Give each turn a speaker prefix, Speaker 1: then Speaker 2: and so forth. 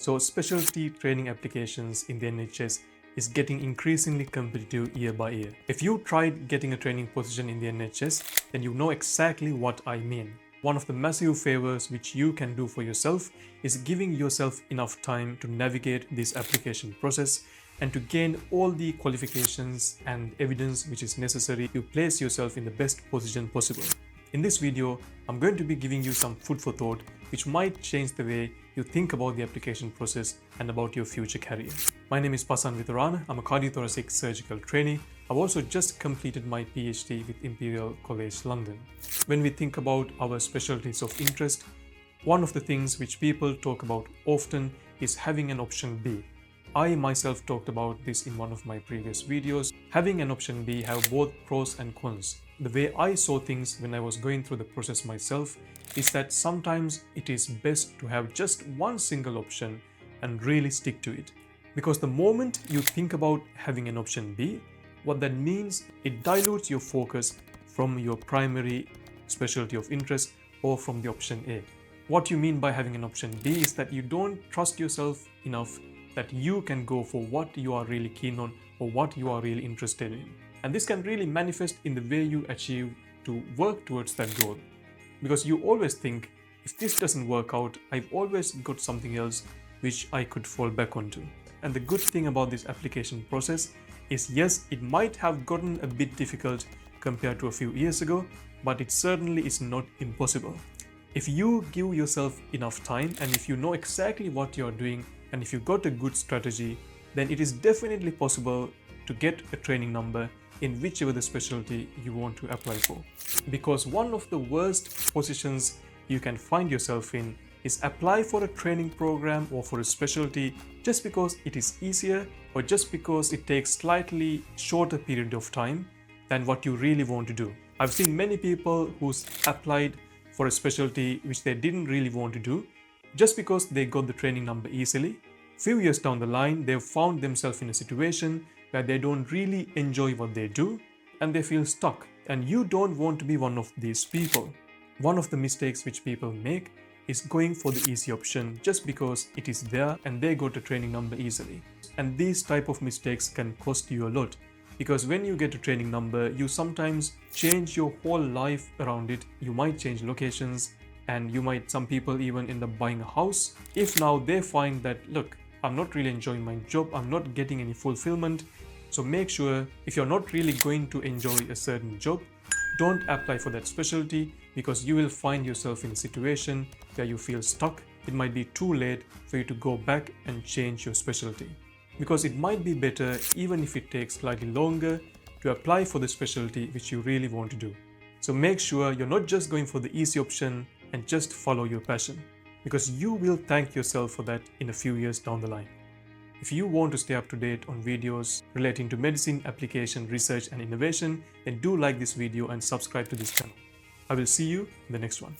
Speaker 1: So specialty training applications in the NHS is getting increasingly competitive year by year. If you tried getting a training position in the NHS, then you know exactly what I mean. One of the massive favors which you can do for yourself is giving yourself enough time to navigate this application process and to gain all the qualifications and evidence which is necessary to place yourself in the best position possible. In this video, I'm going to be giving you some food for thought which might change the way you think about the application process and about your future career. My name is Pasan Vitharana. I'm a cardiothoracic surgical trainee. I've also just completed my PhD with Imperial College London. When we think about our specialties of interest, one of the things which people talk about often is having an option B. I myself talked about this in one of my previous videos. Having an option B have both pros and cons. The way I saw things when I was going through the process myself is that sometimes it is best to have just one single option and really stick to it. Because the moment you think about having an option B, what that means, it dilutes your focus from your primary specialty of interest or from the option A. What you mean by having an option B is that you don't trust yourself enough that you can go for what you are really keen on or what you are really interested in. And this can really manifest in the way you achieve to work towards that goal. Because you always think, if this doesn't work out, I've always got something else which I could fall back onto. And the good thing about this application process is, yes, it might have gotten a bit difficult compared to a few years ago, but it certainly is not impossible. If you give yourself enough time and if you know exactly what you're doing and if you got a good strategy, then it is definitely possible to get a training number in whichever the specialty you want to apply for. Because one of the worst positions you can find yourself in is apply for a training program or for a specialty just because it is easier or just because it takes slightly shorter period of time than what you really want to do. I've seen many people who's applied for a specialty which they didn't really want to do just because they got the training number easily. Few years down the line, they've found themselves in a situation where they don't really enjoy what they do and they feel stuck. And you don't want to be one of these people. One of the mistakes which people make is going for the easy option just because it is there and they got a training number easily. And these type of mistakes can cost you a lot. Because when you get a training number, you sometimes change your whole life around it. You might change locations and some people even end up buying a house. If now they find that, look, I'm not really enjoying my job, I'm not getting any fulfillment. So make sure if you're not really going to enjoy a certain job, don't apply for that specialty because you will find yourself in a situation where you feel stuck. It might be too late for you to go back and change your specialty. Because it might be better, even if it takes slightly longer, to apply for the specialty which you really want to do. So make sure you're not just going for the easy option and just follow your passion, because you will thank yourself for that in a few years down the line. If you want to stay up to date on videos relating to medicine, application, research and innovation, then do like this video and subscribe to this channel. I will see you in the next one.